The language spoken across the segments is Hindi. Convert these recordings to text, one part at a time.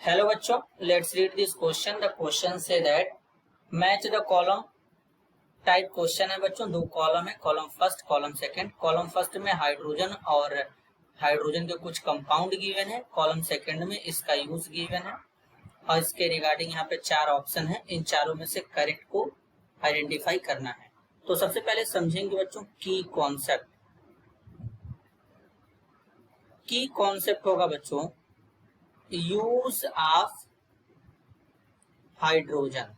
हेलो बच्चों, let's read this question. The question say that match the column type question है बच्चों। दो कॉलम है, column first, column second. Column first में हाइड्रोजन और हाइड्रोजन के कुछ कंपाउंड गिवन है, कॉलम सेकंड में इसका यूज गिवन है और इसके रिगार्डिंग यहाँ पे चार ऑप्शन है। इन चारों में से करेक्ट को आइडेंटिफाई करना है। तो सबसे पहले समझेंगे बच्चों की कॉन्सेप्ट। की कॉन्सेप्ट होगा बच्चों यूज ऑफ हाइड्रोजन।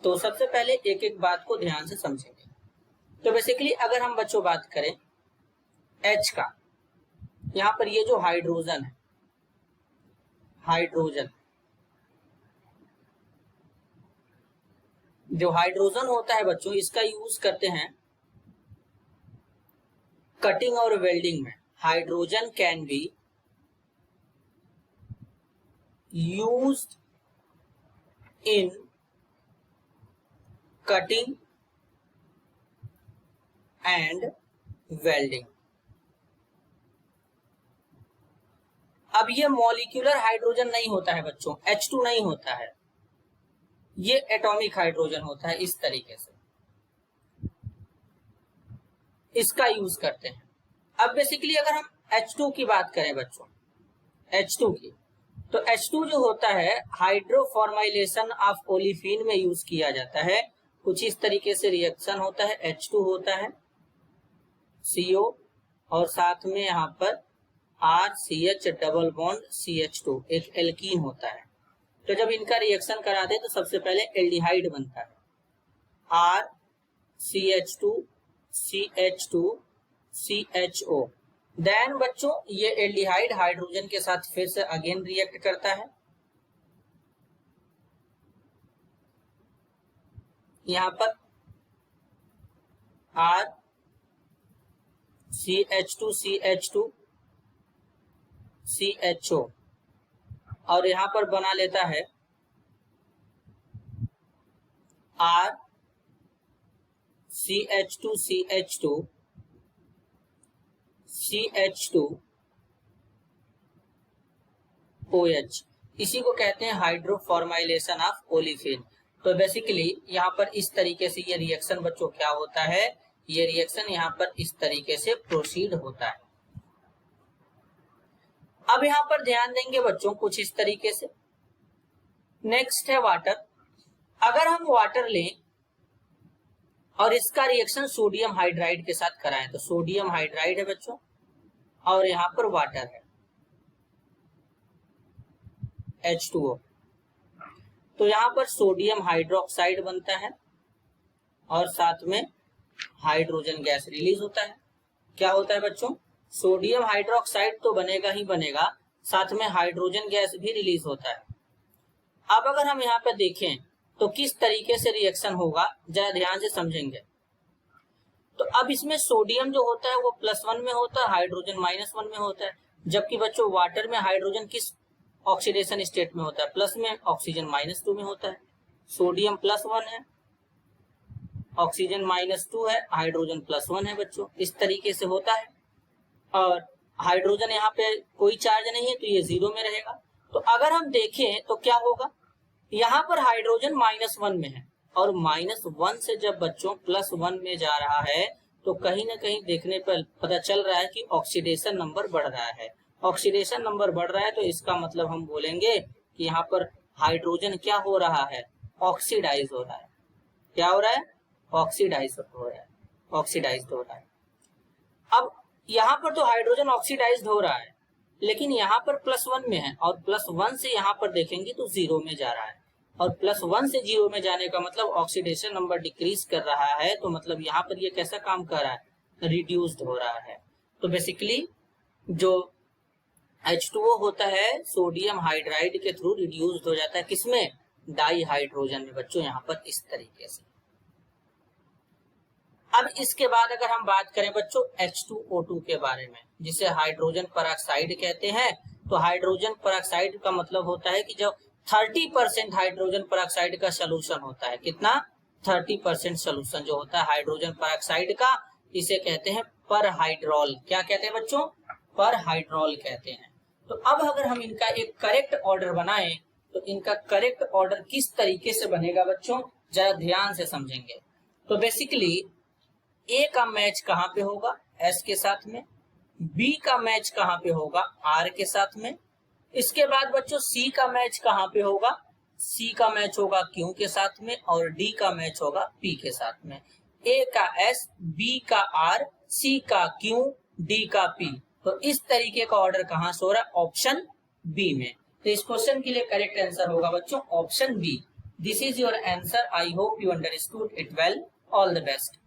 तो सबसे पहले एक एक बात को ध्यान से समझेंगे। तो बेसिकली अगर हम बच्चों बात करें H का, यहां पर ये जो हाइड्रोजन है, जो हाइड्रोजन होता है बच्चों, इसका यूज करते हैं कटिंग और वेल्डिंग में। Hydrogen can be used in cutting and welding. अब ये मॉलिक्यूलर हाइड्रोजन नहीं होता है बच्चों, H2 नहीं होता है, ये एटॉमिक हाइड्रोजन होता है। इस तरीके से इसका यूज करते हैं। अब बेसिकली अगर हम H2 की बात करें बच्चों, H2 की, तो H2 जो होता है हाइड्रोफॉर्माइलेशन ऑफ ओलिफिन में यूज किया जाता है। कुछ इस तरीके से रिएक्शन होता है, H2 होता है CO और साथ में यहाँ पर RCH डबल बॉन्ड CH2, एक एल्कीन होता है। तो जब इनका रिएक्शन कराते हैं तो सबसे पहले एल्डिहाइड बनता है, RCH2 CH2 CHO। देन बच्चों ये एल्डिहाइड हाइड्रोजन के साथ फिर से अगेन रिएक्ट करता है। यहां पर RCH2 CH2 CHO और यहां पर बना लेता है RCH2 CH2 CH2 OH। इसी को कहते हैं हाइड्रोफॉर्माइलेशन ऑफ ओलिफिन। तो बेसिकली यहाँ पर इस तरीके से ये रिएक्शन बच्चों क्या होता है, ये रिएक्शन यहाँ पर इस तरीके से प्रोसीड होता है। अब यहाँ पर ध्यान देंगे बच्चों कुछ इस तरीके से। नेक्स्ट है वाटर। अगर हम वाटर लें और इसका रिएक्शन सोडियम हाइड्राइड के साथ कराएं, तो सोडियम हाइड्राइड है बच्चों और यहाँ पर वाटर है H2O। तो यहाँ पर सोडियम हाइड्रोक्साइड बनता है और साथ में हाइड्रोजन गैस रिलीज होता है। क्या होता है बच्चों, सोडियम हाइड्रोक्साइड तो बनेगा ही बनेगा, साथ में हाइड्रोजन गैस भी रिलीज होता है। अब अगर हम यहाँ पे देखें तो किस तरीके से रिएक्शन होगा, जरा ध्यान से समझेंगे। तो अब इसमें सोडियम जो होता है वो +1 में होता है, हाइड्रोजन -1 में होता है। जबकि बच्चों वाटर में हाइड्रोजन किस ऑक्सीडेशन स्टेट में होता है, प्लस में, ऑक्सीजन -2 में होता है। सोडियम +1 है, ऑक्सीजन -2 है, हाइड्रोजन +1 है बच्चों। इस तरीके से होता है और हाइड्रोजन यहाँ पे कोई चार्ज नहीं है तो ये 0 में रहेगा। तो अगर हम देखें तो क्या होगा, यहाँ पर हाइड्रोजन -1 में है और -1 से जब बच्चों +1 में जा रहा है तो कहीं ना कहीं देखने पर पता चल रहा है कि ऑक्सीडेशन नंबर बढ़ रहा है। ऑक्सीडेशन नंबर बढ़ रहा है तो इसका मतलब हम बोलेंगे कि यहाँ पर हाइड्रोजन क्या हो रहा है, ऑक्सीडाइज हो रहा है। क्या हो रहा है, ऑक्सीडाइज हो रहा है, ऑक्सीडाइज्ड हो रहा है। अब यहाँ पर तो हाइड्रोजन ऑक्सीडाइज्ड हो रहा है, लेकिन यहाँ पर +1 में है और +1 से यहाँ पर देखेंगे तो 0 में जा रहा है और +1 से 0 में जाने का मतलब ऑक्सीडेशन नंबर डिक्रीज कर रहा है। तो मतलब यहाँ पर ये कैसा काम कर रहा है, रिड्यूस्ड हो रहा है। तो बेसिकली जो H2O होता है सोडियम हाइड्राइड के थ्रू रिड्यूस्ड हो जाता है, किसमें, डाई हाइड्रोजन में बच्चों, यहाँ पर इस तरीके से। अब इसके बाद अगर हम बात करें बच्चों H2O2 के बारे में, जिसे हाइड्रोजन परऑक्साइड कहते हैं। तो हाइड्रोजन परऑक्साइड का मतलब होता है कि जब 30% हाइड्रोजन परऑक्साइड का सोल्यूशन होता है, कितना, 30% सोल्यूशन जो होता है हाइड्रोजन परऑक्साइड का, इसे कहते हैं परहाइड्रॉल। क्या कहते हैं बच्चों, परहाइड्रॉल कहते हैं। तो अब अगर हम इनका एक करेक्ट ऑर्डर बनाएं तो इनका करेक्ट ऑर्डर किस तरीके से बनेगा बच्चों, जरा ध्यान से समझेंगे। तो बेसिकली ए का मैच कहाँ पे होगा, एस के साथ में, बी का मैच कहाँ पे होगा, आर के साथ में, इसके बाद बच्चों सी का मैच कहाँ पे होगा, सी का मैच होगा क्यू के साथ में, और डी का मैच होगा पी के साथ में। ए का एस, बी का आर, सी का क्यू, डी का पी। तो इस तरीके का ऑर्डर कहाँ से हो रहा है, ऑप्शन बी में। तो इस क्वेश्चन के लिए करेक्ट आंसर होगा बच्चों option B. This is your answer. I hope you understood it well. All the best.